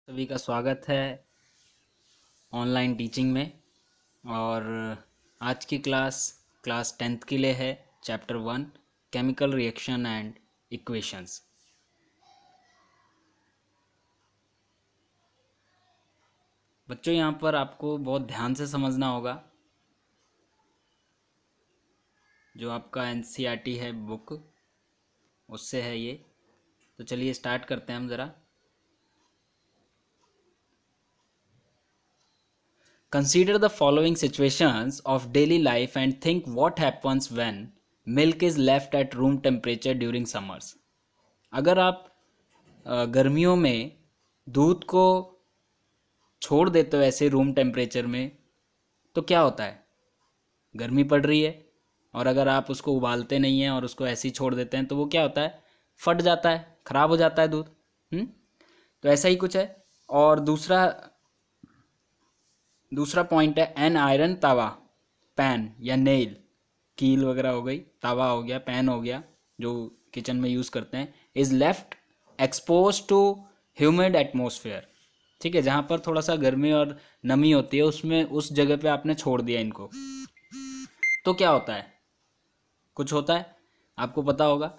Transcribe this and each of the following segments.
सभी का स्वागत है ऑनलाइन टीचिंग में। और आज की क्लास 10th के लिए है chapter 1 chemical reaction and equations. बच्चों, यहाँ पर आपको बहुत ध्यान से समझना होगा। जो आपका एनसीईआरटी है बुक, उससे है ये। तो चलिए स्टार्ट करते हैं हम ज़रा। Consider the following situations of daily life and think what happens when milk is left at room temperature during summers. अगर आप गर्मियों में दूध को छोड़ देते हो ऐसे रूम टेम्परेचर में तो क्या होता है? गर्मी पड़ रही है, और अगर आप उसको उबालते नहीं हैं और उसको ऐसे ही छोड़ देते हैं तो वो क्या होता है? फट जाता है, खराब हो जाता है दूध। तो ऐसा ही कुछ है। और दूसरा पॉइंट है एन आयरन तवा, पैन या नेल, कील वगैरह हो गई, तवा हो गया, पैन हो गया, जो किचन में यूज़ करते हैं, is left expose to humid atmosphere. ठीक है, जहाँ पर थोड़ा सा गर्मी और नमी होती है उसमें, उस जगह पे आपने छोड़ दिया इनको, तो क्या होता है? कुछ होता है, आपको पता होगा।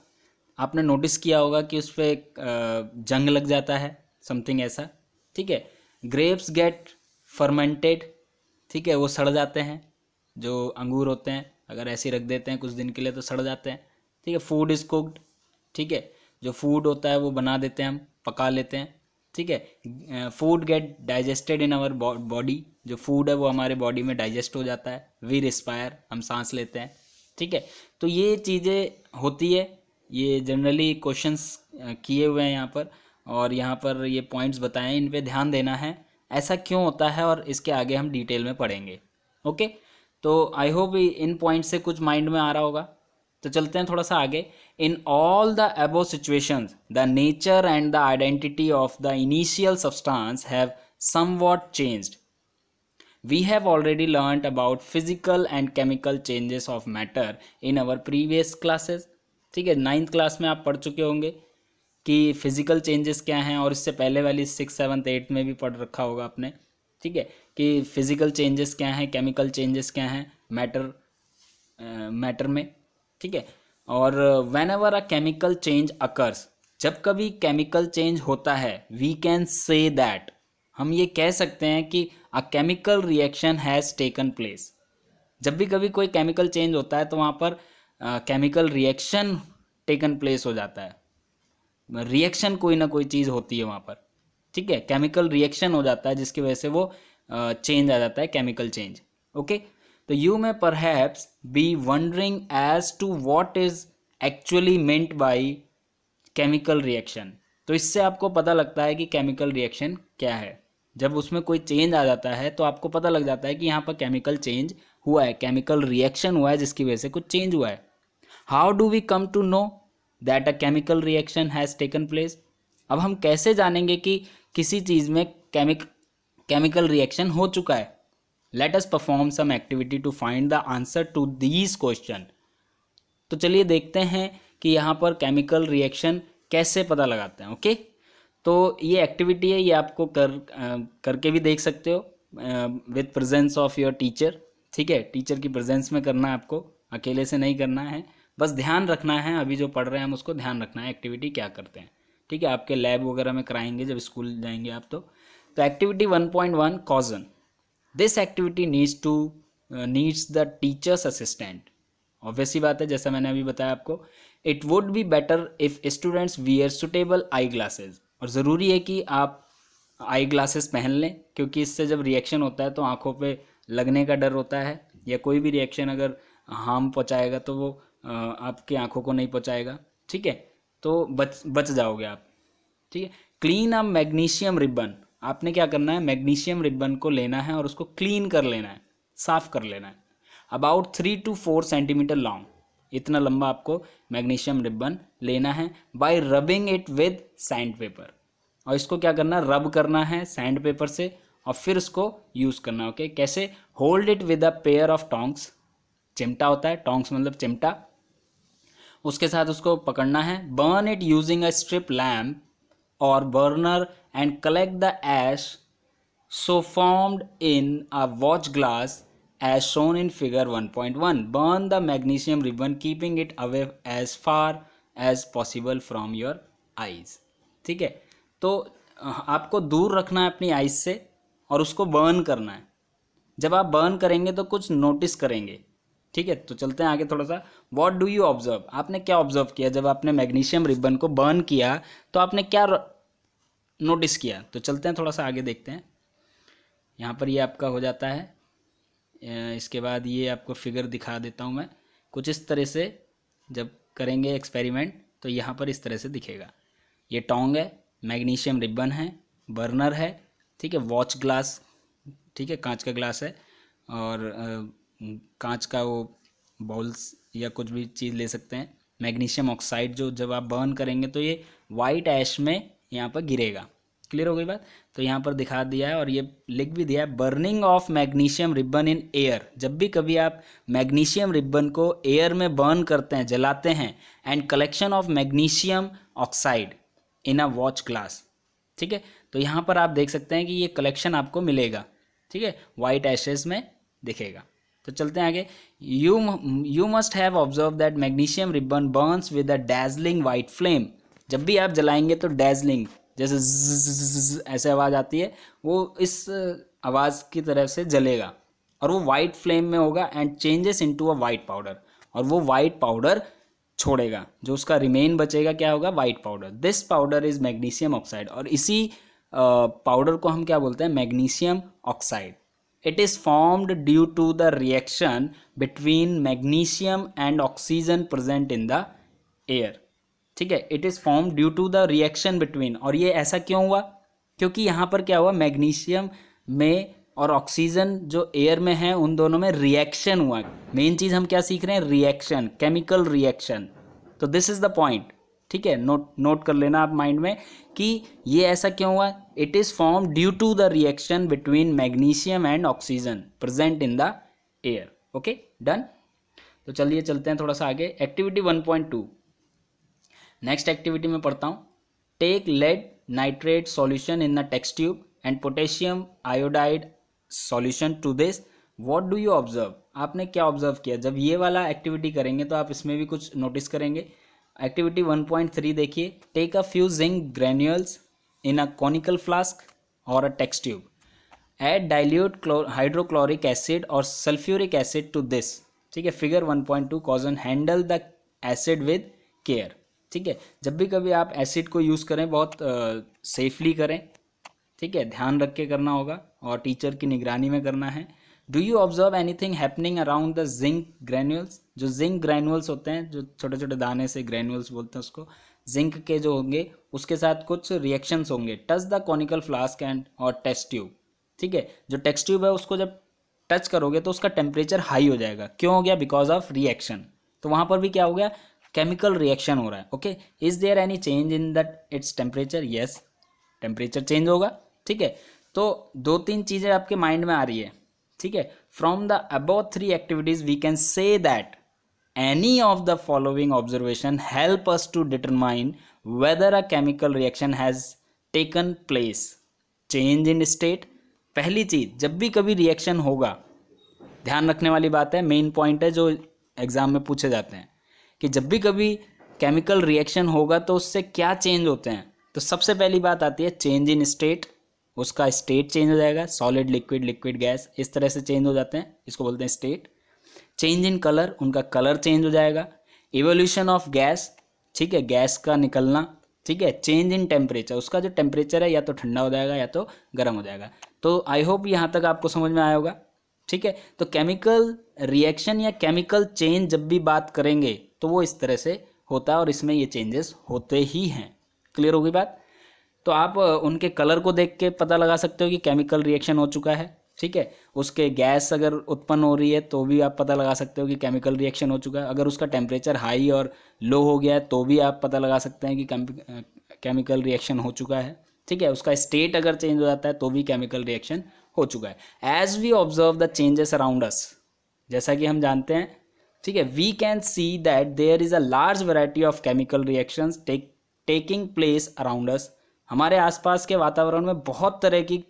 आपने नोटिस किया होगा कि उस पर जंग लग जाता है, समथिंग ऐसा। ठीक है, ग्रेप्स गेट फर्मेंटेड। ठीक है, वो सड़ जाते हैं। जो अंगूर होते हैं अगर ऐसे रख देते हैं कुछ दिन के लिए तो सड़ जाते हैं। ठीक है, फूड इज कुक्ड। ठीक है, जो फूड होता है वो बना देते हैं, हम पका लेते हैं। ठीक है, food get digested in our body. जो फूड है वो हमारे बॉडी में डाइजेस्ट हो जाता है। वी रिस्पायर, हम सांस लेते हैं। ठीक है, तो ये चीज़ें होती है। ये जनरली क्वेश्चंस किए हुए हैं यहाँ पर, और यहाँ पर ये पॉइंट्स बताएं, इन पे ध्यान देना है ऐसा क्यों होता है, और इसके आगे हम डिटेल में पढ़ेंगे। ओके, तो आई होप इन पॉइंट से कुछ माइंड में आ रहा होगा। तो चलते हैं थोड़ा सा आगे। In all the above situations the nature and the identity of the initial substance have somewhat changed. We have already learnt about physical and chemical changes of matter in our previous classes. ठीक है, 9th class में आप पढ़ चुके होंगे कि physical changes क्या हैं, और इससे पहले वाली 6th 7th 8th में भी पढ़ रखा होगा आपने। ठीक है, कि फिजिकल चेंजेस क्या हैं, केमिकल चेंजेस क्या हैं मैटर में। ठीक है, और when ever a chemical change occurs, जब कभी केमिकल चेंज होता है, वी कैन से दैट, हम ये कह सकते हैं कि अ chemical reaction has taken place. जब भी कभी कोई केमिकल चेंज होता है तो वहाँ पर केमिकल रिएक्शन टेकन प्लेस हो जाता है। रिएक्शन कोई ना कोई चीज़ होती है वहाँ पर। ठीक है, केमिकल रिएक्शन हो जाता है जिसकी वजह से वो चेंज आ जाता है, केमिकल चेंज। ओके, तो you may perhaps be wondering as to what is actually meant by chemical reaction. तो इससे आपको पता लगता है कि केमिकल रिएक्शन क्या है। जब उसमें कोई चेंज आ जाता है तो आपको पता लग जाता है कि यहाँ पर केमिकल चेंज हुआ है, केमिकल रिएक्शन हुआ है जिसकी वजह से कुछ चेंज हुआ है। How do we come to know that a chemical reaction has taken place? अब हम कैसे जानेंगे कि किसी चीज़ में केमिकल रिएक्शन हो चुका है? Let us perform some activity to find the answer to these question. तो चलिए देखते हैं कि यहाँ पर केमिकल रिएक्शन कैसे पता लगाते हैं। ओके, तो ये एक्टिविटी है, ये आपको करके भी देख सकते हो with presence of your teacher. ठीक है, टीचर की प्रेजेंस में करना है आपको, अकेले से नहीं करना है। बस ध्यान रखना है, अभी जो पढ़ रहे हैं हम उसको ध्यान रखना है, एक्टिविटी क्या करते हैं। ठीक है, आपके लैब वगैरह में कराएंगे जब स्कूल जाएंगे आप। तो activity 1.1 caution. This activity needs the teachers assistant. Obviously बात है, जैसा मैंने अभी बताया आपको, it would be better if students wear suitable eye glasses. और ज़रूरी है कि आप आई ग्लासेस पहन लें, क्योंकि इससे जब रिएक्शन होता है तो आँखों पे लगने का डर होता है, या कोई भी रिएक्शन अगर हार्म पहुँचाएगा तो वो आपकी आँखों को नहीं पहुँचाएगा। ठीक है, तो बच जाओगे आप। ठीक है, क्लीन अ मैग्नीशियम रिबन। आपने क्या करना है, मैग्नीशियम रिबन को लेना है और उसको क्लीन कर लेना है, साफ कर लेना है। अबाउट 3 to 4 सेंटीमीटर लॉन्ग, इतना लंबा आपको मैग्नीशियम रिबन लेना है। Bye rubbing it with sand paper, और इसको क्या करना है, रब करना है सैंड पेपर से, और फिर उसको यूज़ करना है। ओके, कैसे? Hold it with a pair of tongs. चिमटा होता है, टोंग्स मतलब चिमटा, उसके साथ उसको पकड़ना है। Burn it using a strip lamp or burner and collect the ash so formed in a watch glass as shown in figure 1.1. Burn the magnesium ribbon keeping it away as far as possible from your eyes. ठीक है, तो आपको दूर रखना है अपनी eyes से और उसको बर्न करना है. जब आप बर्न करेंगे तो कुछ नोटिस करेंगे. ठीक है, तो चलते हैं आगे थोड़ा सा. व्हाट डू यू ऑब्जर्व, आपने क्या ऑब्जर्व किया जब आपने मैग्नीशियम रिबन को बर्न किया, तो आपने क्या नोटिस किया. तो चलते हैं थोड़ा सा आगे देखते हैं. यहाँ पर ये आपका हो जाता है. इसके बाद ये आपको फिगर दिखा देता हूँ मैं. कुछ इस तरह से जब करेंगे एक्सपेरिमेंट तो यहाँ पर इस तरह से दिखेगा. ये टोंग है, मैग्नीशियम रिबन है, बर्नर है. ठीक है, वॉच ग्लास, ठीक है, कांच का ग्लास है, और कांच का वो बॉल्स या कुछ भी चीज़ ले सकते हैं. मैग्नीशियम ऑक्साइड जो जब आप बर्न करेंगे तो ये वाइट ऐश में यहाँ पर गिरेगा. क्लियर हो गई बात. तो यहाँ पर दिखा दिया है और ये लिख भी दिया है, burning of magnesium ribbon in air. जब भी कभी आप मैग्नीशियम रिबन को एयर में बर्न करते हैं, जलाते हैं, and collection of magnesium oxide in a watch glass. ठीक है, तो यहाँ पर आप देख सकते हैं कि ये कलेक्शन आपको मिलेगा. ठीक है, वाइट एशेस में दिखेगा. तो चलते हैं आगे. You must have observe that magnesium ribbon Burns with a dazzling white flame. जब भी आप जलाएंगे तो डैजलिंग जैसे ऐसे आवाज़ आती है, वो इस आवाज़ की तरह से जलेगा और वो वाइट फ्लेम में होगा and changes into a white powder. और वो वाइट पाउडर छोड़ेगा, जो उसका रिमेन बचेगा क्या होगा, white powder. This powder is magnesium oxide. और इसी पाउडर को हम क्या बोलते हैं, magnesium oxide. It is formed due to the reaction between magnesium and oxygen present in the air. ठीक है, it is form due to the reaction between. और ये ऐसा क्यों हुआ, क्योंकि यहाँ पर क्या हुआ, मैग्नीशियम में और ऑक्सीजन जो एयर में है उन दोनों में रिएक्शन हुआ. मेन चीज़ हम क्या सीख रहे हैं, रिएक्शन, केमिकल रिएक्शन. तो दिस इज़ द पॉइंट. ठीक है, नोट कर लेना आप माइंड में कि ये ऐसा क्यों हुआ. It is form due to the reaction between magnesium and oxygen present in the air. Okay, done. तो चलिए चलते हैं थोड़ा सा आगे. एक्टिविटी 1.2. नेक्स्ट एक्टिविटी में पढ़ता हूँ. Take lead nitrate solution in the test tube and potassium iodide solution to this. What do you observe, आपने क्या ऑब्जर्व किया. जब ये वाला एक्टिविटी करेंगे तो आप इसमें भी कुछ नोटिस करेंगे. एक्टिविटी 1.3 देखिए. Take a few zinc granules in a conical flask और a test tube. Add dilute hydrochloric acid और सल्फ्यूरिक एसिड टू दिस. ठीक है, figure 1.2 caution handle the acid with care. ठीक है, जब भी कभी आप एसिड को यूज़ करें बहुत सेफली करें. ठीक है, ध्यान रख के करना होगा और टीचर की निगरानी में करना है. Do you observe anything happening around the zinc granules. जो जिंक ग्रैन्यूल्स होते हैं, जो छोटे छोटे दाने से ग्रैन्यूल्स बोलते हैं उसको, जिंक के जो होंगे उसके साथ कुछ रिएक्शंस होंगे. Touch the conical flask and और टेस्ट ट्यूब. ठीक है, जो टेस्ट ट्यूब है उसको जब टच करोगे तो उसका टेम्परेचर हाई हो जाएगा. क्यों हो गया, बिकॉज ऑफ रिएक्शन. तो वहाँ पर भी क्या हो गया, केमिकल रिएक्शन हो रहा है. Okay, is there any change in that its temperature. Yes, temperature change होगा. ठीक है, तो 2-3 चीज़ें आपके माइंड में आ रही है. ठीक है, from the above 3 activities we can say that any of the following observation help us to determine whether a chemical reaction has taken place. Change in state. पहली चीज, जब भी कभी रिएक्शन होगा, ध्यान रखने वाली बात है, मेन पॉइंट है जो एग्जाम में पूछे जाते हैं कि जब भी कभी केमिकल रिएक्शन होगा तो उससे क्या चेंज होते हैं. तो सबसे पहली बात आती है चेंज इन स्टेट. उसका स्टेट चेंज हो जाएगा, सॉलिड लिक्विड, लिक्विड गैस, इस तरह से चेंज हो जाते हैं, इसको बोलते हैं स्टेट. चेंज इन कलर, उनका कलर चेंज हो जाएगा. Evolution of gas. ठीक है, गैस का निकलना. ठीक है, चेंज इन टेम्परेचर, उसका जो टेम्परेचर है या तो ठंडा हो जाएगा या तो गर्म हो जाएगा. तो आई होप यहाँ तक आपको समझ में आया होगा. ठीक है, तो केमिकल रिएक्शन या केमिकल चेंज जब भी बात करेंगे तो वो इस तरह से होता है और इसमें ये चेंजेस होते ही हैं. क्लियर हो गई बात. तो आप उनके कलर को देख के पता लगा सकते हो कि केमिकल रिएक्शन हो चुका है. ठीक है, उसके गैस अगर उत्पन्न हो रही है तो भी आप पता लगा सकते हो कि केमिकल रिएक्शन हो चुका है. अगर उसका टेम्परेचर हाई और लो हो गया है तो भी आप पता लगा सकते हैं कि केमिकल रिएक्शन हो चुका है. ठीक है, उसका स्टेट अगर चेंज हो जाता है तो भी केमिकल रिएक्शन हो चुका है. As we observe the changes around us, जैसा कि हम जानते हैं, ठीक है, we can see that there is a large variety of chemical reactions taking place around us. हमारे आसपास के वातावरण में बहुत तरह की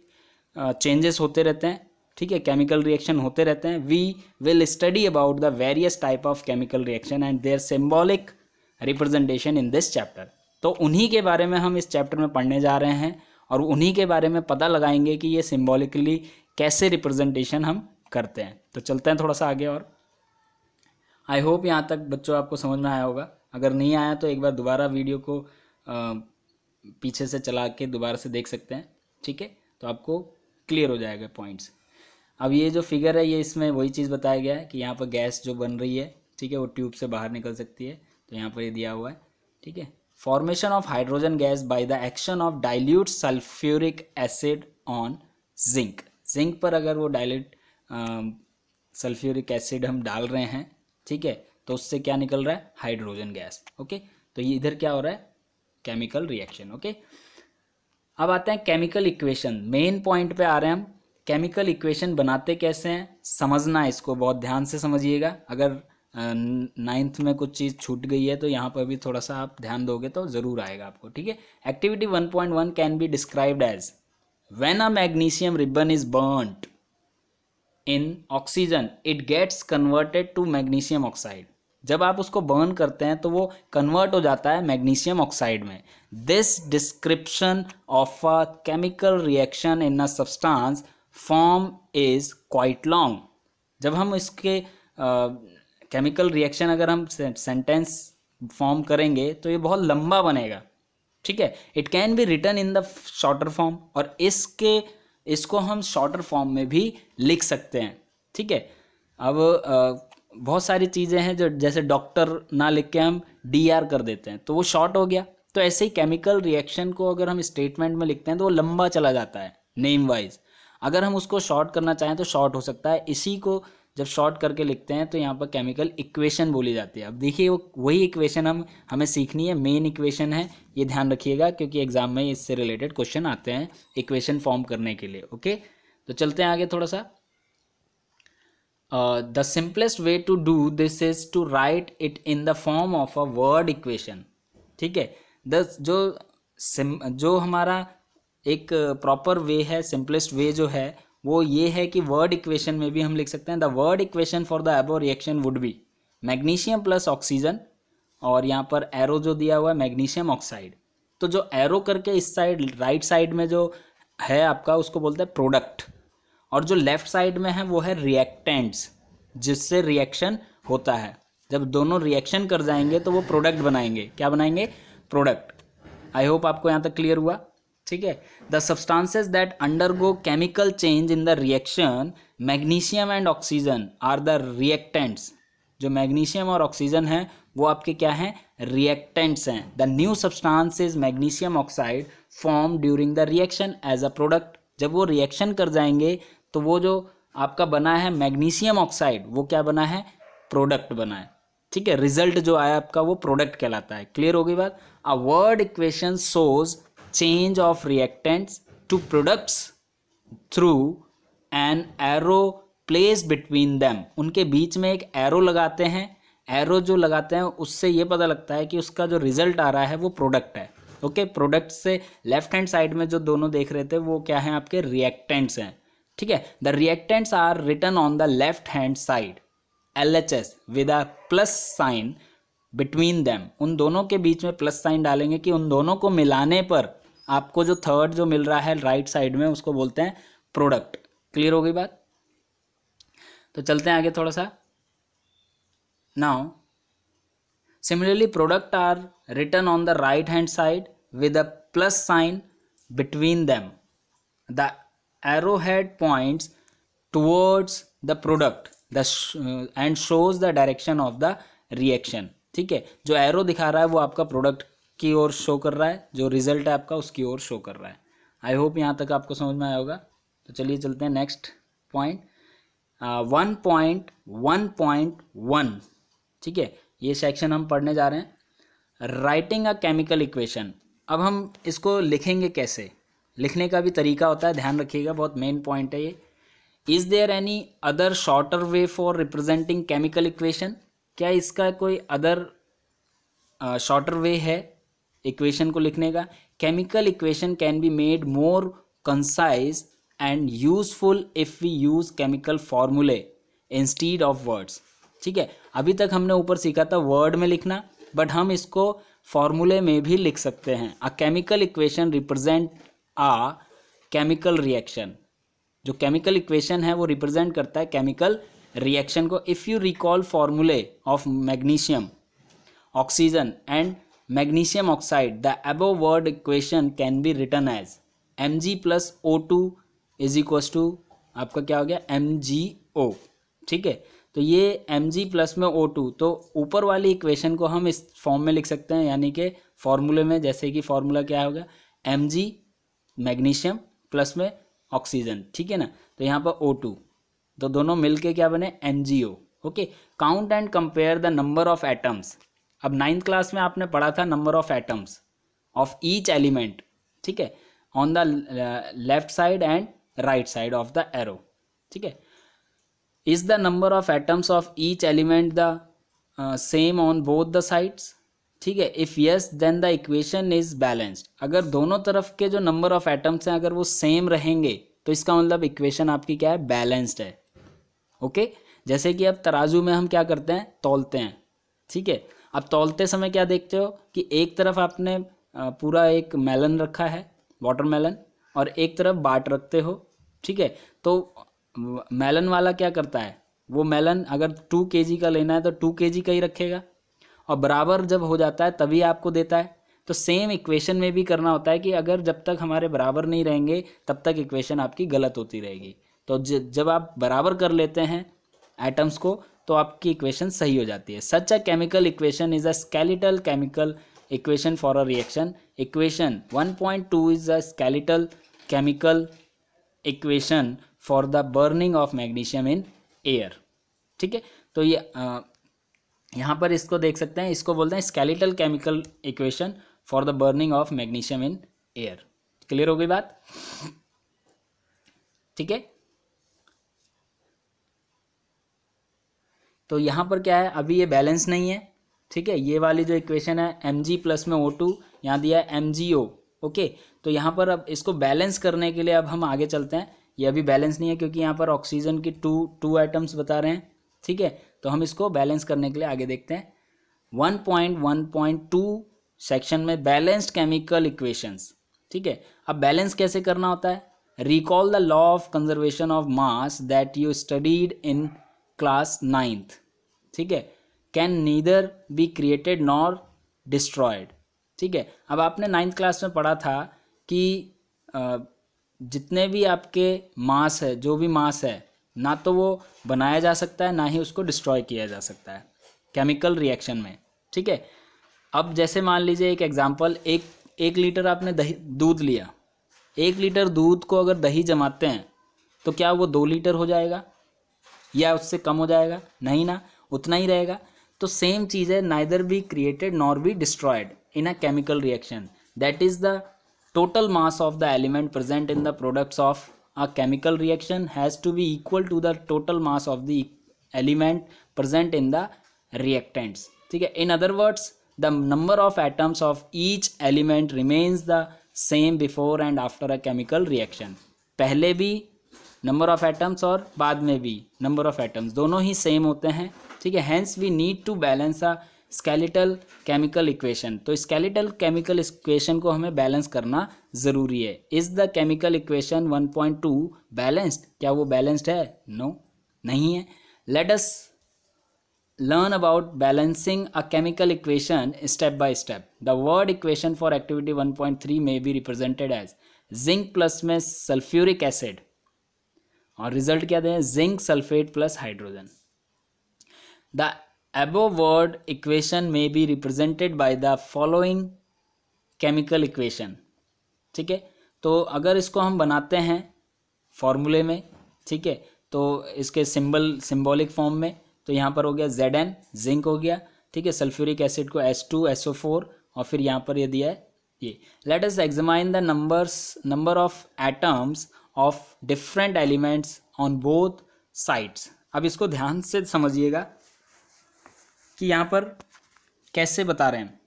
चेंजेस होते रहते हैं, ठीक है, केमिकल रिएक्शन होते रहते हैं। We will study about the various type of chemical reaction and their symbolic representation in this chapter. तो उन्हीं के बारे में हम इस चैप्टर में पढ़ने जा रहे हैं और उन्हीं के बारे में पता लगाएंगे कि ये सिंबॉलिकली कैसे रिप्रेजेंटेशन हम करते हैं। तो चलते हैं थोड़ा सा आगे। और आई होप यहाँ तक बच्चों आपको समझ में आया होगा। अगर नहीं आया तो एक बार दोबारा वीडियो को पीछे से चला के दोबारा से देख सकते हैं, ठीक है, तो आपको क्लियर हो जाएगा पॉइंट्स। अब ये जो फिगर है ये इसमें वही चीज़ बताया गया है कि यहाँ पर गैस जो बन रही है, ठीक है, वो ट्यूब से बाहर निकल सकती है। तो यहाँ पर ये दिया हुआ है, ठीक है, formation of hydrogen gas by the action of dilute sulphuric acid on zinc. Zinc पर अगर वो डाइल्यूट सल्फ्यूरिक एसिड हम डाल रहे हैं, ठीक है, तो उससे क्या निकल रहा है, हाइड्रोजन गैस। ओके, तो ये इधर क्या हो रहा है, केमिकल रिएक्शन। ओके, अब आते हैं केमिकल इक्वेशन। मेन पॉइंट पे आ रहे हैं हम। केमिकल इक्वेशन बनाते कैसे हैं, समझना है, इसको बहुत ध्यान से समझिएगा। अगर 9th में कुछ चीज़ छूट गई है तो यहाँ पर भी थोड़ा सा आप ध्यान दोगे तो ज़रूर आएगा आपको, ठीक है। Activity 1.1 can be described as when a magnesium ribbon is burned in oxygen it gets converted to magnesium oxide. जब आप उसको बर्न करते हैं तो वो कन्वर्ट हो जाता है मैग्नीशियम ऑक्साइड में। This description of a chemical reaction in a substance form is quite long. जब हम इसके केमिकल रिएक्शन अगर हम सेंटेंस फॉर्म करेंगे तो ये बहुत लंबा बनेगा, ठीक है। It can be written in the shorter form, और इसको हम शॉर्टर फॉर्म में भी लिख सकते हैं, ठीक है। अब बहुत सारी चीज़ें हैं जो जैसे डॉक्टर ना लिख के हम DR कर देते हैं तो वो शॉर्ट हो गया। तो ऐसे ही केमिकल रिएक्शन को अगर हम स्टेटमेंट में लिखते हैं तो वो लंबा चला जाता है नेम वाइज। अगर हम उसको शॉर्ट करना चाहें तो शॉर्ट हो सकता है। इसी को जब शॉर्ट करके लिखते हैं तो यहाँ पर केमिकल इक्वेशन बोली जाती है। अब देखिए वही इक्वेशन हमें सीखनी है, मेन इक्वेशन है, ये ध्यान रखिएगा क्योंकि एग्जाम में इससे रिलेटेड क्वेश्चन आते हैं इक्वेशन फॉर्म करने के लिए। ओके, तो चलते हैं आगे थोड़ा सा। The simplest way to do this is to write it in the form of a word equation, ठीक है। जो हमारा एक प्रॉपर वे है, सिंपलेस्ट वे जो है वो ये है कि वर्ड इक्वेशन में भी हम लिख सकते हैं। The word equation for the above reaction would be magnesium plus oxygen, और यहाँ पर एरो जो दिया हुआ है मैग्नीशियम ऑक्साइड। तो जो एरो करके इस साइड राइट साइड में जो है आपका उसको बोलते हैं प्रोडक्ट, और जो लेफ्ट साइड में है वो है रिएक्टेंट्स, जिससे रिएक्शन होता है। जब दोनों रिएक्शन कर जाएंगे तो वो प्रोडक्ट बनाएंगे। क्या बनाएंगे, प्रोडक्ट। आई होप आपको यहाँ तक क्लियर हुआ, ठीक है। The substances that undergo chemical change in the reaction magnesium and oxygen are the reactants. जो मैग्नीशियम और ऑक्सीजन है वो आपके क्या हैं, रिएक्टेंट्स हैं। The new substance is magnesium oxide form during the reaction as a product. जब वो रिएक्शन कर जाएंगे तो वो जो आपका बना है मैग्नीशियम ऑक्साइड वो क्या बना है, प्रोडक्ट बना है, ठीक है। रिजल्ट जो आया आपका वो प्रोडक्ट कहलाता है। क्लियर हो गई बात। A word equation shows change of reactants to products through an arrow place between them. उनके बीच में एक एरो लगाते हैं। एरो जो लगाते हैं उससे ये पता लगता है कि उसका जो रिजल्ट आ रहा है वो प्रोडक्ट है। ओके, प्रोडक्ट से लेफ्ट हैंड साइड में जो दोनों देख रहे थे वो क्या है, आपके रिएक्टेंट्स हैं, ठीक है। The reactants are written on the left hand side LHS with a plus sign between them. उन दोनों के बीच में प्लस साइन डालेंगे कि उन दोनों को मिलाने पर आपको जो थर्ड जो मिल रहा है राइट साइड में उसको बोलते हैं प्रोडक्ट। क्लियर हो गई बात। तो चलते हैं आगे थोड़ा सा। Now similarly product are written on the right hand side with a plus sign between them. The arrowhead points towards the product and shows the direction of the reaction, ठीक है। जो एरो दिखा रहा है वो आपका प्रोडक्ट की ओर show कर रहा है, जो रिजल्ट है आपका उसकी ओर शो कर रहा है। आई होप यहाँ तक आपको समझ में आया होगा। तो चलिए चलते हैं नेक्स्ट पॉइंट 1.1.1, ठीक है। ये सेक्शन हम पढ़ने जा रहे हैं, राइटिंग अ केमिकल इक्वेशन। अब हम इसको लिखेंगे कैसे, लिखने का भी तरीका होता है, ध्यान रखिएगा, बहुत मेन पॉइंट है ये। Is there any other shorter way for representing chemical equation? क्या इसका कोई अदर शॉर्टर वे है इक्वेशन को लिखने का? chemical equation can be made more concise and useful if we use chemical formulae instead of words. ठीक है, अभी तक हमने ऊपर सीखा था वर्ड में लिखना, बट हम इसको फॉर्मूले में भी लिख सकते हैं. A chemical equation represent a chemical reaction. जो केमिकल इक्वेशन है वो रिप्रेजेंट करता है केमिकल रिएक्शन को. इफ़ यू रिकॉल फॉर्मूले of magnesium, oxygen and magnesium oxide, the above word equation can be written as Mg plus O2 is equals to आपका क्या हो गया MgO. ठीक है, तो ये Mg प्लस में O2, तो ऊपर वाली इक्वेशन को हम इस फॉर्म में लिख सकते हैं, यानी कि फॉर्मूले में, जैसे कि फॉर्मूला क्या होगा Mg मैग्नीशियम प्लस में ऑक्सीजन. ठीक है ना, तो यहाँ पर O2, तो दोनों मिलके क्या बने MgO. Okay, count and compare the number of atoms. अब 9th क्लास में आपने पढ़ा था number of atoms of each element. ठीक है, on the left side and right side of the arrow. ठीक है, is the number of atoms of each element the same on both the sides. ठीक है, if yes then the equation is balanced. अगर दोनों तरफ के जो number of atoms हैं अगर वो सेम रहेंगे तो इसका मतलब इक्वेशन आपकी क्या है, बैलेंस्ड है. ओके, जैसे कि अब तराजू में हम क्या करते हैं, तौलते हैं. ठीक है, अब तौलते समय क्या देखते हो कि एक तरफ आपने पूरा एक मेलन रखा है, वाटरमेलन, और एक तरफ बाट रखते हो. ठीक है, तो मेलन वाला क्या करता है, वो मेलन अगर 2 kg का लेना है तो 2 kg का ही रखेगा, और बराबर जब हो जाता है तभी आपको देता है. तो सेम इक्वेशन में भी करना होता है कि अगर जब तक हमारे बराबर नहीं रहेंगे तब तक इक्वेशन आपकी गलत होती रहेगी. तो जब आप बराबर कर लेते हैं एटम्स को तो आपकी इक्वेशन सही हो जाती है. Such a chemical equation is a skeletal chemical equation for a reaction. Equation 1.2 is a skeletal chemical equation for the burning of magnesium in air. ठीक है, तो ये यहाँ पर इसको देख सकते हैं, इसको बोलते हैं skeletal chemical equation for the burning of magnesium in air. Clear हो गई बात. ठीक है, तो यहाँ पर क्या है, अभी ये बैलेंस नहीं है. ठीक है, ये वाली जो इक्वेशन है Mg प्लस में O2, यहाँ दिया है MgO. ओके, तो यहाँ पर अब इसको बैलेंस करने के लिए अब हम आगे चलते हैं. ये अभी बैलेंस नहीं है क्योंकि यहाँ पर ऑक्सीजन की टू एटम्स बता रहे हैं. ठीक है, तो हम इसको बैलेंस करने के लिए आगे देखते हैं. 1.1.2 सेक्शन में बैलेंस्ड केमिकल इक्वेशंस. ठीक है, अब बैलेंस कैसे करना होता है, recall the law of conservation of mass that you studied in class 9th. ठीक है, can neither be created nor destroyed. ठीक है, अब आपने 9th क्लास में पढ़ा था कि जितने भी आपके मास है, जो भी मास है, ना तो वो बनाया जा सकता है ना ही उसको डिस्ट्रॉय किया जा सकता है केमिकल रिएक्शन में. ठीक है, अब जैसे मान लीजिए एक एग्जांपल, एक लीटर आपने दूध लिया. 1 लीटर दूध को अगर दही जमाते हैं तो क्या वो 2 लीटर हो जाएगा या उससे कम हो जाएगा? नहीं ना, उतना ही रहेगा. तो सेम चीज़ है, neither be created nor be destroyed in a chemical reaction. That is the total mass of the element present in the products of a chemical reaction has to be equal to the total mass of the element present in the reactants. ठीक है, in other words the number of atoms of each element remains the same before and after a chemical reaction. पहले भी number of atoms और बाद में भी number of atoms दोनों ही same होते हैं. ठीक है, hence we need to balance a skeletal chemical equation. तो स्केलेटल केमिकल इक्वेशन को हमें बैलेंस करना ज़रूरी है. Is the chemical equation 1.2 balanced? क्या वो बैलेंस्ड है? नो, नहीं है. Let us learn about balancing a chemical equation step by step. The word equation for activity 1.3 में be represented as zinc plus में सल्फ्यूरिक एसिड, और रिजल्ट क्या दें, zinc sulphate plus hydrogen. The above word equation may be represented by the following chemical equation. ठीक है, तो अगर इसको हम बनाते हैं फॉर्मूले में, ठीक है, तो इसके सिंबॉलिक फॉर्म में, तो यहाँ पर हो गया Zn, जिंक हो गया. ठीक है, सल्फ्यूरिक एसिड को H2SO4, और फिर यहाँ पर ये दिया है ये. Let us examine the number of atoms of different elements on both sides. अब इसको ध्यान से समझिएगा कि यहाँ पर कैसे बता रहे हैं.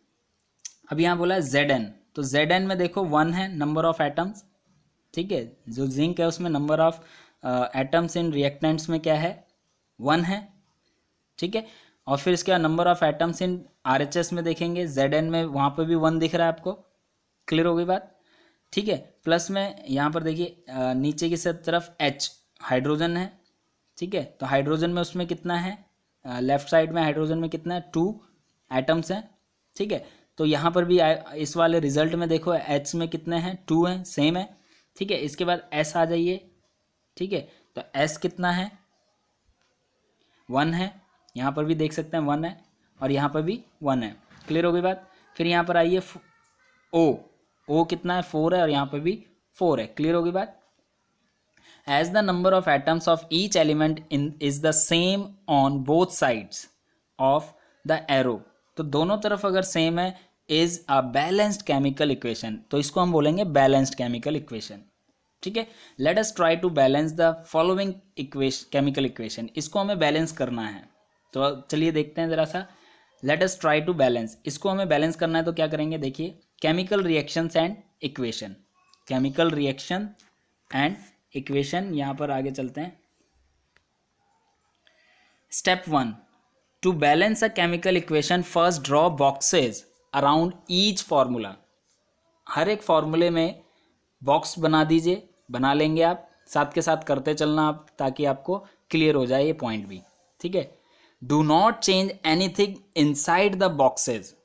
अब यहाँ बोला है Zn, तो Zn में देखो 1 है नंबर ऑफ एटम्स, ठीक है। जो जिंक है उसमें number of atoms in reactants में क्या है, 1 है, ठीक है। और फिर इसके बाद number of atoms in RHS में देखेंगे, Zn में वहाँ पे भी 1 दिख रहा है आपको, क्लियर हो गई बात, ठीक है। प्लस में यहाँ पर देखिए नीचे की सब तरफ H हाइड्रोजन है, ठीक है। तो हाइड्रोजन में उसमें कितना है, लेफ्ट साइड में हाइड्रोजन में कितना है, 2 एटम्स हैं, ठीक है। तो यहाँ पर भी इस वाले रिजल्ट में देखो H में कितने हैं, 2 हैं, सेम है, ठीक है। इसके बाद S आ जाइए, ठीक है। तो S कितना है, 1 है, यहाँ पर भी देख सकते हैं 1 है, और यहाँ पर भी 1 है, क्लियर हो गई बात। फिर यहाँ पर आइए O कितना है, 4 है, और यहाँ पर भी 4 है, क्लियर हो गई बात। As the number of atoms of each element is the same on both sides of the arrow, तो दोनों तरफ अगर सेम है, is a balanced chemical equation, तो इसको हम बोलेंगे balanced chemical equation, ठीक है। Let us try to balance the following chemical equation, इसको हमें बैलेंस करना है, तो चलिए देखते हैं ज़रा सा। Let us try to balance, इसको हमें बैलेंस करना है, तो क्या करेंगे, देखिए chemical reactions and equation, chemical reaction and equation, यहाँ पर आगे चलते हैं। Step 1, to balance a chemical equation first draw boxes around each formula, हर एक फार्मूले में बॉक्स बना दीजिए, बना लेंगे आप, साथ के साथ करते चलना आप, ताकि आपको क्लियर हो जाए ये पॉइंट भी, ठीक है। Do not change anything inside the boxes,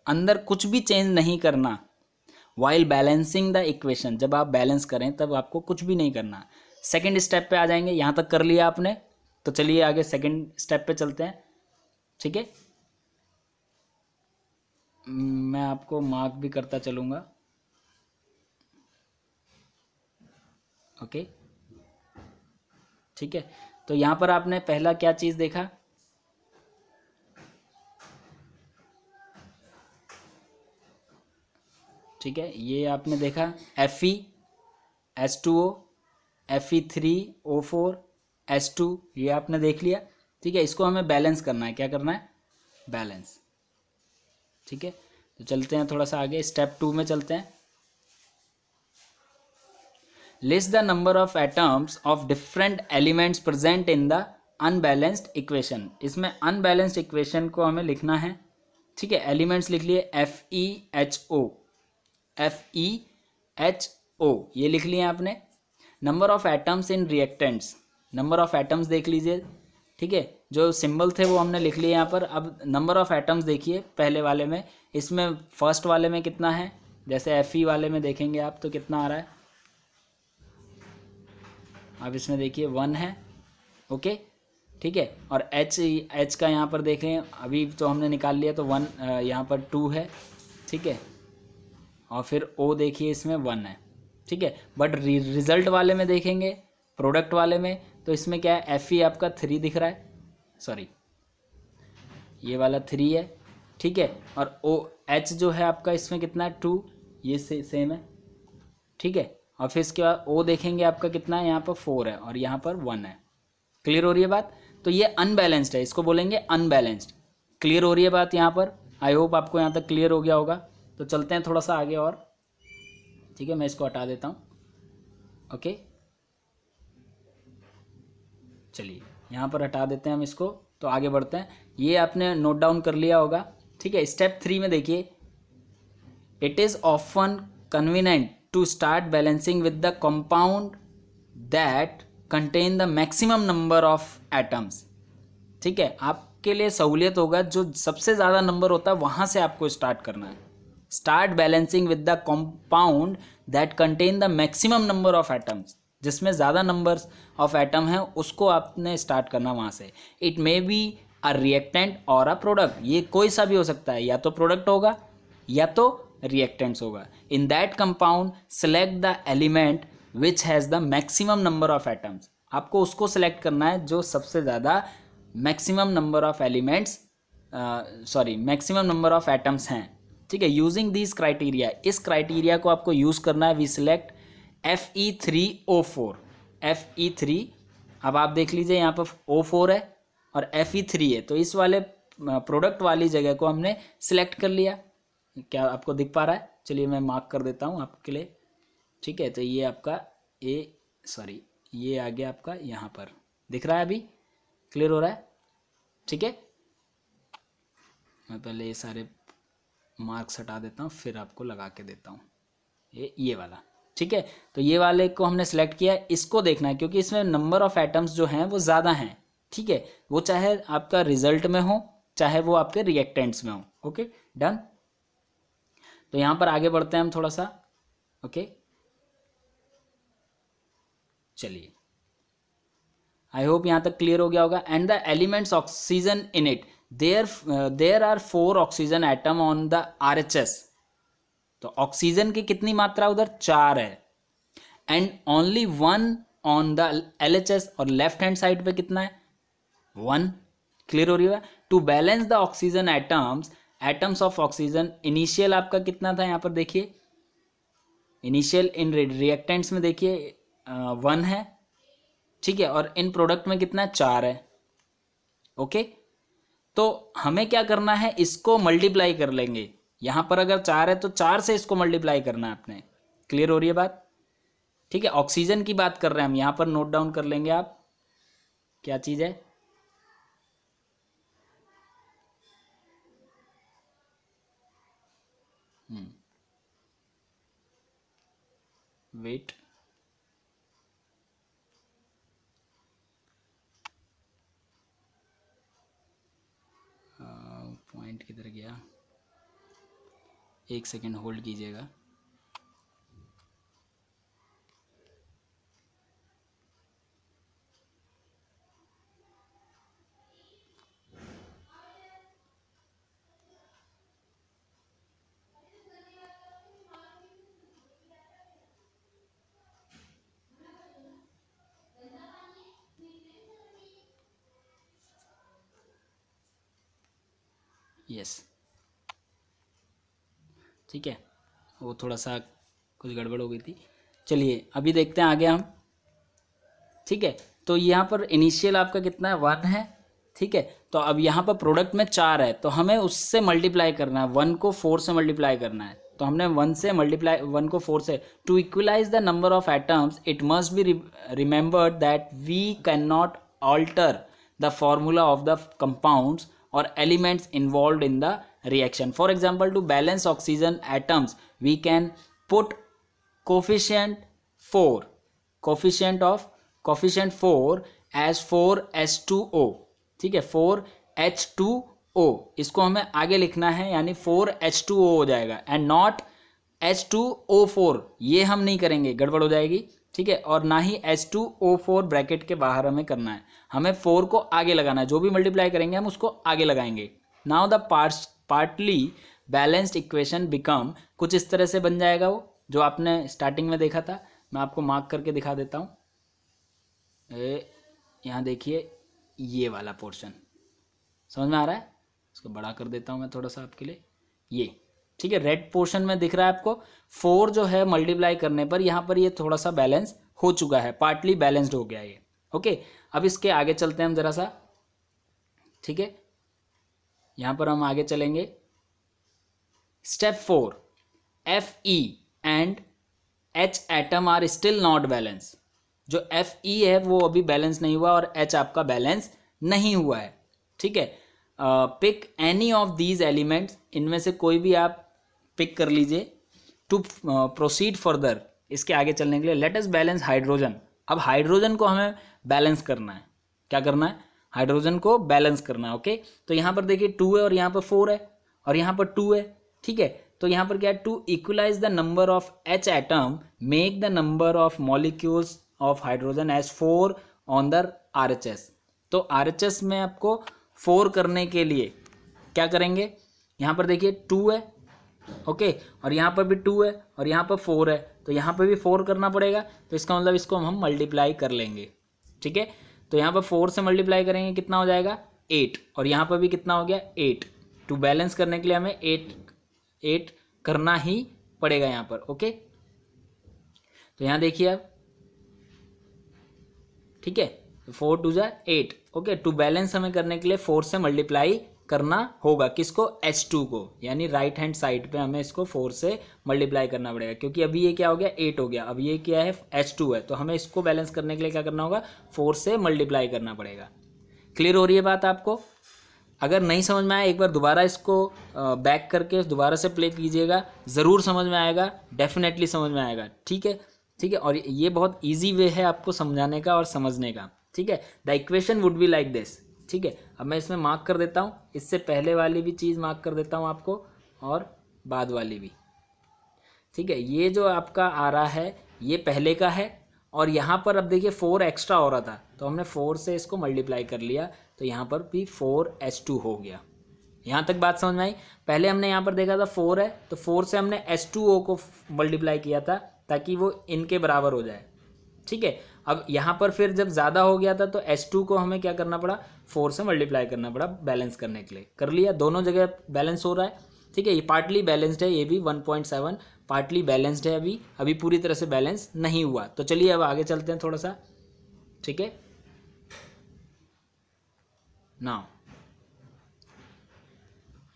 अंदर कुछ भी चेंज नहीं करना। वाइल बैलेंसिंग द इक्वेशन, जब आप बैलेंस करें तब आपको कुछ भी नहीं करना। सेकंड स्टेप पे आ जाएंगे, यहाँ तक कर लिया आपने, तो चलिए आगे सेकंड स्टेप पे चलते हैं, ठीक है। मैं आपको मार्क भी करता चलूँगा, ओके, ठीक है। तो यहाँ पर आपने पहला क्या चीज़ देखा, ठीक है, ये आपने देखा Fe H2O Fe3O4 H2, ये आपने देख लिया, ठीक है। इसको हमें बैलेंस करना है, क्या करना है, बैलेंस, ठीक है। तो चलते हैं थोड़ा सा आगे, स्टेप 2 में चलते हैं। List the number of atoms of different elements present in the unbalanced equation, इसमें अनबैलेंस्ड इक्वेशन को हमें लिखना है, ठीक है। एलिमेंट्स लिख लिए FeHO, ये लिख लिए आपने। Number of atoms in reactants, number of atoms देख लीजिए, ठीक है। जो सिंबल थे वो हमने लिख लिए यहाँ पर। अब नंबर ऑफ एटम्स देखिए पहले वाले में, इसमें फर्स्ट वाले में कितना है, जैसे Fe वाले में देखेंगे आप तो कितना आ रहा है, अब इसमें देखिए 1 है, ओके, ठीक है। और H का यहाँ पर देखें, अभी तो हमने निकाल लिया, तो 1 यहाँ पर 2 है, ठीक है। और फिर O देखिए इसमें 1 है, ठीक है। बट रिजल्ट वाले में देखेंगे, प्रोडक्ट वाले में, तो इसमें क्या है, Fe आपका 3 दिख रहा है, सॉरी ये वाला 3 है, ठीक है। और H जो है आपका इसमें कितना है, 2, ये सेम है, ठीक है। और फिर इसके बाद O देखेंगे आपका कितना है, यहाँ पर 4 है, और यहाँ पर 1 है, क्लियर हो रही है बात। तो ये अनबैलेंस्ड है, इसको बोलेंगे अनबैलेंस्ड, क्लियर हो रही है बात यहाँ पर। आई होप आपको यहाँ तक क्लियर हो गया होगा। तो चलते हैं थोड़ा सा आगे और, ठीक है, मैं इसको हटा देता हूँ, ओके, चलिए यहाँ पर हटा देते हैं हम इसको, तो आगे बढ़ते हैं। ये आपने नोट डाउन कर लिया होगा, ठीक है। स्टेप 3 में देखिए, it is often convenient to start balancing with the compound that contain the maximum number of atoms, ठीक है। आपके लिए सहूलियत होगा, जो सबसे ज़्यादा नंबर होता है वहाँ से आपको स्टार्ट करना है। Start balancing with the compound that contain the maximum number of atoms, जिसमें ज़्यादा नंबर्स ऑफ एटम हैं उसको आपने स्टार्ट करना वहाँ से। It may be a reactant और अ प्रोडक्ट, ये कोई सा भी हो सकता है, या तो प्रोडक्ट होगा या तो रिएक्टेंट्स होगा। In that compound select the element which has the maximum number of atoms, आपको उसको सेलेक्ट करना है जो सबसे ज़्यादा maximum number of elements maximum number of atoms हैं, ठीक है। यूजिंग दिस क्राइटेरिया, इस क्राइटेरिया को आपको यूज़ करना है। वी सिलेक्ट Fe3O4, Fe3, अब आप देख लीजिए यहाँ पर O4 है और Fe3 है, तो इस वाले प्रोडक्ट वाली जगह को हमने सिलेक्ट कर लिया, क्या आपको दिख पा रहा है? चलिए मैं मार्क कर देता हूँ आपके लिए। ठीक है, तो ये आपका ये आ गया आपका यहाँ पर, दिख रहा है अभी? क्लियर हो रहा है? ठीक है, मैं पहले ये सारे मार्क्स हटा देता हूँ, फिर आपको लगा के देता हूँ ये वाला। ठीक है, तो ये वाले को हमने सेलेक्ट किया, इसको देखना है क्योंकि इसमें नंबर ऑफ एटम्स जो हैं वो ज़्यादा हैं। ठीक है, वो चाहे आपका रिजल्ट में हो चाहे वो आपके रिएक्टेंट्स में हो। Okay, done. तो यहाँ पर आगे बढ़ते हैं हम थोड़ा सा। ओके, चलिए, आई होप यहाँ तक क्लियर हो गया होगा। And the elements oxygen in it, there are 4 oxygen atom on the RHS। तो ऑक्सीजन की कितनी मात्रा उधर? 4 है। And only 1 on the LHS, और लेफ्ट हैंड साइड पे कितना है? 1। क्लियर हो रही है? To balance the oxygen atoms of oxygen, initial आपका कितना था यहाँ पर देखिए, इनिशियल इन रिएक्टेंट्स में देखिए 1 है। ठीक है, और इन प्रोडक्ट में कितना है? 4 है। ओके, तो हमें क्या करना है, इसको मल्टीप्लाई कर लेंगे। यहाँ पर अगर 4 है तो 4 से इसको मल्टीप्लाई करना है अपने। क्लियर हो रही है बात? ठीक है, ऑक्सीजन की बात कर रहे हैं हम, यहाँ पर नोट डाउन कर लेंगे आप क्या चीज़ है। वेट, पॉइंट किधर गया? एक सेकेंड होल्ड कीजिएगा। यस, ठीक है, वो थोड़ा सा कुछ गड़बड़ हो गई थी। चलिए अभी देखते हैं आगे हम। ठीक है, तो यहाँ पर इनिशियल आपका कितना है? 1 है। ठीक है, तो अब यहाँ पर प्रोडक्ट में 4 है, तो हमें उससे मल्टीप्लाई करना है, 1 को 4 से मल्टीप्लाई करना है। तो हमने 1 से मल्टीप्लाई 1 को 4 से, to equalize the number of atoms it must be remembered that we can not alter the formula of the compounds or elements involved in the reaction. For example, to balance oxygen atoms we can put coefficient 4 as 4H2O. ठीक है, 4H2O, इसको हमें आगे लिखना है, यानी 4H2O हो जाएगा, एंड नॉट H2O4। ये हम नहीं करेंगे, गड़बड़ हो जाएगी। ठीक है, और ना ही H2O4 ब्रैकेट के बाहर हमें करना है, हमें 4 को आगे लगाना है। जो भी मल्टीप्लाई करेंगे हम उसको आगे लगाएंगे। Now the partly balanced equation become, कुछ इस तरह से बन जाएगा वो जो आपने स्टार्टिंग में देखा था। मैं आपको मार्क करके दिखा देता हूँ। यहाँ देखिए ये वाला पोर्शन समझ में आ रहा है? इसको बड़ा कर देता हूँ मैं थोड़ा सा आपके लिए। ये ठीक है, रेड पोर्शन में दिख रहा है आपको। 4 जो है मल्टीप्लाई करने पर यहाँ पर ये थोड़ा सा बैलेंस हो चुका है, पार्टली बैलेंस्ड हो गया ये। ओके, अब इसके आगे चलते हैं हम जरा सा। ठीक है, यहाँ पर हम आगे चलेंगे। Step 4, Fe and H atom are still not balance. जो Fe है वो अभी बैलेंस नहीं हुआ और H आपका बैलेंस नहीं हुआ है। ठीक है, pick any of these elements, इनमें से कोई भी आप पिक कर लीजिए। टू प्रोसीड फर्दर, इसके आगे चलने के लिए। Let us balance hydrogen. अब हाइड्रोजन को हमें बैलेंस करना है। क्या करना है? हाइड्रोजन को बैलेंस करना है। ओके, तो यहाँ पर देखिए 2 है और यहाँ पर 4 है और यहाँ पर 2 है। ठीक है, तो यहाँ पर क्या है? To equalize the number of H atom make the number of molecules of hydrogen as 4 on the RHS। तो RHS में आपको 4 करने के लिए क्या करेंगे? यहाँ पर देखिए 2 है, ओके, और यहाँ पर भी 2 है और यहाँ पर 4 है, तो यहाँ पर भी 4 करना पड़ेगा। तो इसका मतलब इसको हम मल्टीप्लाई कर लेंगे। ठीक है, तो यहाँ पर 4 से मल्टीप्लाई करेंगे, कितना हो जाएगा? 8, और यहाँ पर भी कितना हो गया? 8। टू बैलेंस करने के लिए हमें 8 करना ही पड़ेगा यहाँ पर। ओके, तो यहाँ देखिए अब, ठीक है, 4 2 जा 8। ओके, टू बैलेंस हमें करने के लिए 4 से मल्टीप्लाई करना होगा, किसको, H2 को, यानी राइट हैंड साइड पे हमें इसको 4 से मल्टीप्लाई करना पड़ेगा, क्योंकि अभी ये क्या हो गया, 8 हो गया, अब ये क्या है, H2 है, तो हमें इसको बैलेंस करने के लिए क्या करना होगा, 4 से मल्टीप्लाई करना पड़ेगा। क्लियर हो रही है बात आपको? अगर नहीं समझ में आया एक बार दोबारा इसको बैक करके दोबारा से प्ले कीजिएगा, ज़रूर समझ में आएगा, डेफिनेटली समझ में आएगा। ठीक है, ठीक है, और ये बहुत ईजी वे है आपको समझाने का और समझने का। ठीक है, the equation would be like this. ठीक है, अब मैं इसमें मार्क कर देता हूँ, इससे पहले वाली भी चीज़ मार्क कर देता हूँ आपको और बाद वाली भी। ठीक है, ये जो आपका आ रहा है ये पहले का है, और यहाँ पर अब देखिए 4 एक्स्ट्रा हो रहा था, तो हमने 4 से इसको मल्टीप्लाई कर लिया, तो यहाँ पर भी 4H2 हो गया। यहाँ तक बात समझ में आई? पहले हमने यहाँ पर देखा था 4 है, तो 4 से हमने H2O को मल्टीप्लाई किया था ताकि वो इनके बराबर हो जाए। ठीक है, अब यहाँ पर फिर जब ज़्यादा हो गया था तो H2 को हमें क्या करना पड़ा, 4 से मल्टीप्लाई करना पड़ा बैलेंस करने के लिए। कर लिया, दोनों जगह बैलेंस हो रहा है। ठीक है, ये पार्टली बैलेंस्ड है, ये भी 1.7 पार्टली बैलेंस्ड है, अभी पूरी तरह से बैलेंस नहीं हुआ। तो चलिए अब आगे चलते हैं थोड़ा सा। ठीक है, नाउ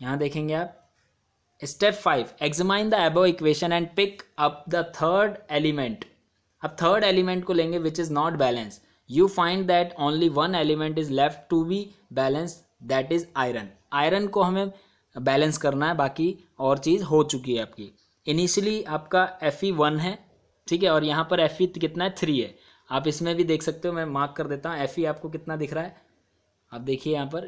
यहाँ देखेंगे आप, step 5, examine the above equation and pick up the third element. अब थर्ड एलिमेंट को लेंगे which is not balance. You find that only one element is left to be balance, that is iron. Iron को हमें balance करना है, बाकी और चीज़ हो चुकी है आपकी। इनिशियली आपका Fe1 है, ठीक है, और यहाँ पर Fe कितना है, 3 है। आप इसमें भी देख सकते हो, मैं मार्क कर देता हूँ। Fe आपको कितना दिख रहा है, आप देखिए यहाँ पर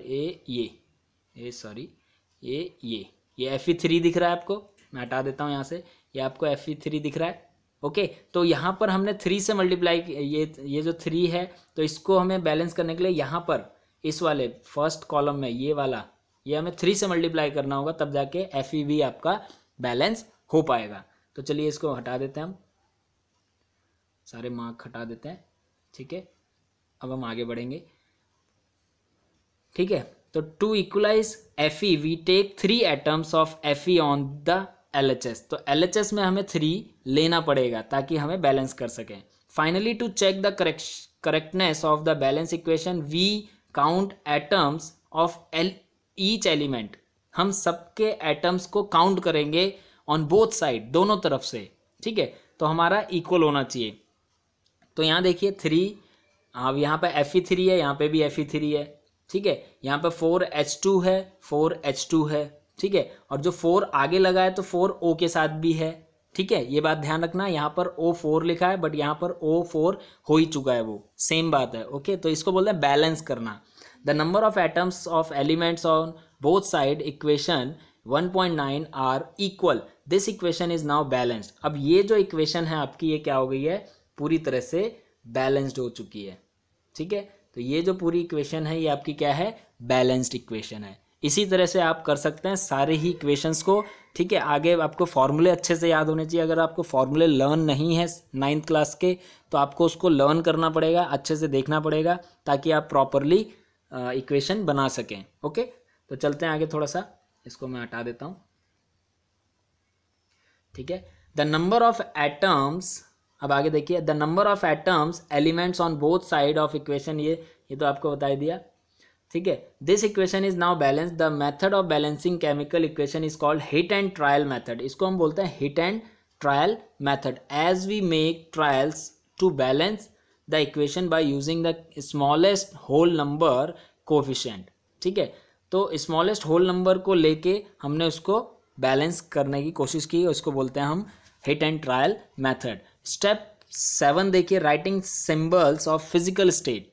ये Fe3 दिख रहा है आपको, मैं हटा देता हूँ यहाँ से, ये आपको Fe3 दिख रहा है। ओके, तो यहाँ पर हमने 3 से मल्टीप्लाई, ये जो 3 है, तो इसको हमें बैलेंस करने के लिए यहाँ पर इस वाले फर्स्ट कॉलम में ये वाला, ये हमें 3 से मल्टीप्लाई करना होगा, तब जाके Fe भी आपका बैलेंस हो पाएगा। तो चलिए इसको हटा देते हैं, हम सारे मार्क हटा देते हैं। ठीक है, अब हम आगे बढ़ेंगे। ठीक है, तो to equalize Fe we take 3 atoms of Fe on the LHS। तो LHS में हमें 3 लेना पड़ेगा ताकि हमें बैलेंस कर सकें। Finally to check the correctness of the balance equation we count atoms of each element. हम सबके एटम्स को काउंट करेंगे ऑन बोथ साइड, दोनों तरफ से। ठीक है, तो हमारा इक्वल होना चाहिए। तो यहाँ देखिए 3, अब यहाँ पे Fe3 है, यहाँ पे भी Fe3 है। ठीक है, यहाँ पे 4H2 है, 4H2 है। ठीक है, और जो 4 आगे लगा है तो 4O के साथ भी है। ठीक है, ये बात ध्यान रखना, यहाँ पर O4 लिखा है बट यहाँ पर O4 हो ही चुका है, वो सेम बात है। ओके, तो इसको बोलते हैं बैलेंस करना। The number of atoms of elements on both side equation 1.9 are equal, this equation is now balanced. अब ये जो इक्वेशन है आपकी, ये क्या हो गई है, पूरी तरह से बैलेंस्ड हो चुकी है। ठीक है, तो ये जो पूरी इक्वेशन है ये आपकी क्या है, बैलेंस्ड इक्वेशन है। इसी तरह से आप कर सकते हैं सारे ही इक्वेशंस को। ठीक है, आगे आपको फॉर्मूले अच्छे से याद होने चाहिए। अगर आपको फॉर्मूले लर्न नहीं है 9th क्लास के, तो आपको उसको लर्न करना पड़ेगा, अच्छे से देखना पड़ेगा, ताकि आप प्रॉपरली इक्वेशन बना सकें। ओके, तो चलते हैं आगे थोड़ा सा, इसको मैं हटा देता हूँ। ठीक है, द नंबर ऑफ एटम्स, अब आगे देखिए, the number of atoms elements on both side of equation, ये तो आपको बता दिया। ठीक है, this equation is now balance. The method of balancing chemical equation is called hit and trial method. इसको हम बोलते हैं hit and trial method, as we make trials to balance the equation by using the smallest whole number coefficient. ठीक है, तो smallest whole number को लेके हमने उसको बैलेंस करने की कोशिश की, उसको बोलते हैं हम hit and trial method. Step 7 देखिए, writing symbols of physical state.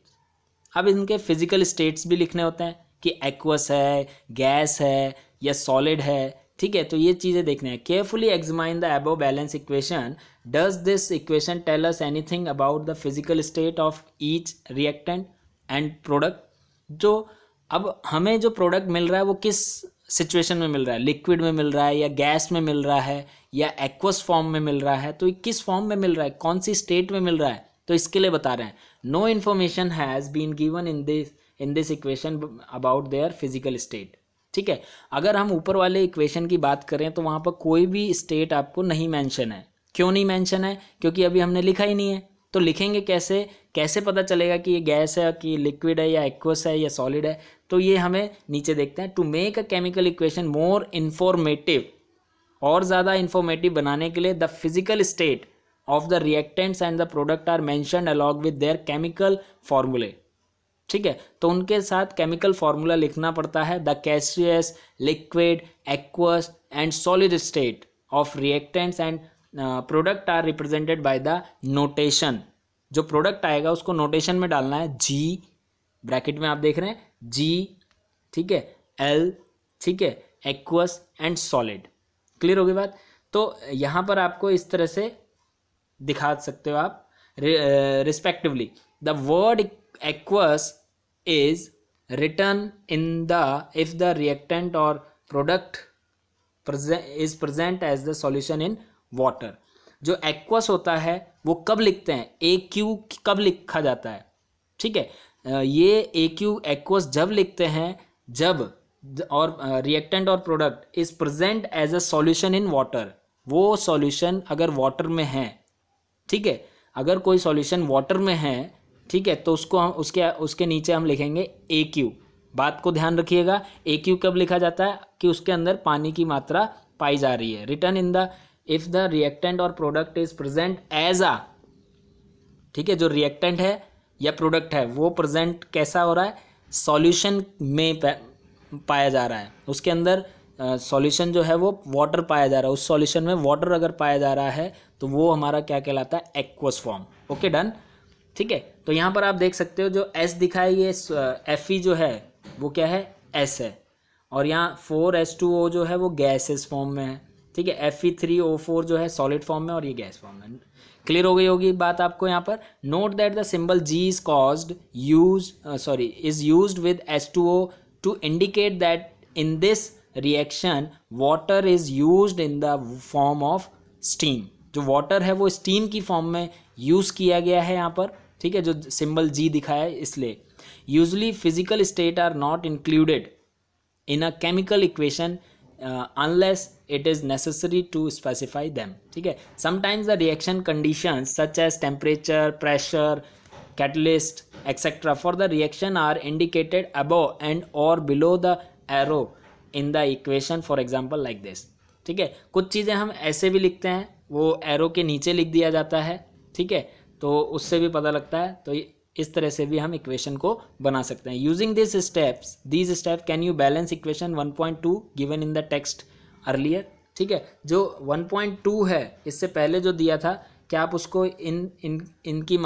अब इनके फिजिकल स्टेट्स भी लिखने होते हैं कि एक्वस है, गैस है या सॉलिड है। ठीक है, तो ये चीज़ें देखने हैं। Carefully examine the above balance equation. Does this equation tell us anything about the physical state of each reactant and product. जो अब हमें जो प्रोडक्ट मिल रहा है वो किस सिचुएशन में मिल रहा है, लिक्विड में मिल रहा है या गैस में मिल रहा है या एक्वस फॉर्म में मिल रहा है, तो किस फॉर्म में मिल रहा है, कौन सी स्टेट में मिल रहा है, तो इसके लिए बता रहे हैं। No information has been given in this equation about their physical state. ठीक है, अगर हम ऊपर वाले इक्वेशन की बात करें तो वहाँ पर कोई भी स्टेट आपको नहीं मेंशन है। क्यों नहीं मेंशन है, क्योंकि अभी हमने लिखा ही नहीं है। तो लिखेंगे कैसे, कैसे पता चलेगा कि ये गैस है कि लिक्विड है या एक्वस है या सॉलिड है, तो ये हमें नीचे देखते हैं। To make a chemical equation more informative, और ज़्यादा इंफॉर्मेटिव बनाने के लिए the physical state of the reactants and the product are mentioned along with their chemical formulae. ठीक है, तो उनके साथ केमिकल फॉर्मूला लिखना पड़ता है। The gaseous, liquid, aqueous and solid state of reactants and product are represented by the notation. जो product आएगा उसको नोटेशन में डालना है, जी ब्रैकेट में आप देख रहे हैं, जी, ठीक है, एल, ठीक है, एक्वस एंड सॉलिड। क्लियर होगी बात। तो यहाँ पर आपको इस तरह से दिखा सकते हो आप respectively. The word aqueous is written in the if the reactant और product is present as the solution in water. जो एक्वस होता है वो कब लिखते हैं, ए क्यू कब लिखा जाता है, ठीक है, ये ए क्यू एक्वस जब लिखते हैं जब और रिएक्टेंट और product is present as a solution in water. वो सॉल्यूशन अगर वाटर में है, ठीक है, अगर कोई सॉल्यूशन वाटर में है, ठीक है, तो उसको हम उसके नीचे हम लिखेंगे ए क्यू। बात को ध्यान रखिएगा, ए क्यू कब लिखा जाता है कि उसके अंदर पानी की मात्रा पाई जा रही है। Return in the if the reactant और प्रोडक्ट इज प्रेजेंट एज आ, ठीक है, जो रिएक्टेंट है या प्रोडक्ट है वो प्रेजेंट कैसा हो रहा है, सॉल्यूशन में पाया जा रहा है, उसके अंदर सॉल्यूशन जो है वो वाटर पाया जा रहा है, उस सॉल्यूशन में वाटर अगर पाया जा रहा है तो वो हमारा क्या कहलाता है, एक्वस फॉर्म। ओके डन, ठीक है। तो यहाँ पर आप देख सकते हो जो एस दिखा है ये Fe जो है वो क्या है, एस है, और यहाँ 4H2O जो है वो गैसेस फॉर्म में है, ठीक है। Fe3O4 जो है सॉलिड फॉर्म में और ये गैस फॉर्म में। क्लियर हो गई होगी बात आपको यहाँ पर। Note that the symbol G is caused is used with H2O to indicate that in this reaction water is used in the form of steam. जो वाटर है वो स्टीम की फॉर्म में यूज किया गया है यहाँ पर, ठीक है, जो सिंबल G दिखाया है इसलिए। Usually physical state are not included in a chemical equation unless it is necessary to specify them, ठीक है। Sometimes the reaction conditions such as temperature, pressure, catalyst, etc. for the reaction are indicated above and or below the arrow in the equation, for example like this, ठीक है। कुछ चीज़ें हम ऐसे भी लिखते हैं, वो एरो के नीचे लिख दिया जाता है, ठीक है, तो उससे भी पता लगता है। तो इस तरह से भी हम इक्वेशन को बना सकते हैं। Using this step can you balance equation 1.2 given in the text earlier, ठीक है। जो 1.2 है इससे पहले जो दिया था, क्या आप उसको इनकी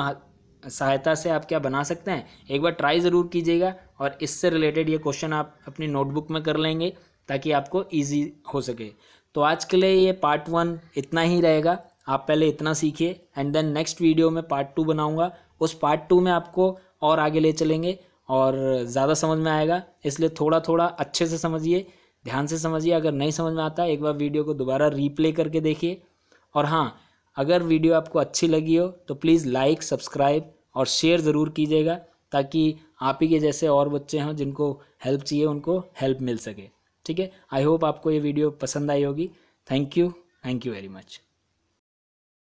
सहायता से आप क्या बना सकते हैं, एक बार ट्राई ज़रूर कीजिएगा, और इससे रिलेटेड ये क्वेश्चन आप अपनी नोटबुक में कर लेंगे ताकि आपको ईजी हो सके। तो आज के लिए ये पार्ट 1 इतना ही रहेगा, आप पहले इतना सीखिए, एंड देन नेक्स्ट वीडियो में पार्ट 2 बनाऊंगा। उस पार्ट 2 में आपको और आगे ले चलेंगे और ज़्यादा समझ में आएगा, इसलिए थोड़ा थोड़ा अच्छे से समझिए, ध्यान से समझिए। अगर नहीं समझ में आता है एक बार वीडियो को दोबारा रीप्ले करके देखिए। और हाँ, अगर वीडियो आपको अच्छी लगी हो तो प्लीज़ लाइक, सब्सक्राइब और शेयर ज़रूर कीजिएगा, ताकि आप ही के जैसे और बच्चे हों जिनको हेल्प चाहिए उनको हेल्प मिल सके, ठीक है। आई होप आपको ये वीडियो पसंद आई होगी। Thank you very much.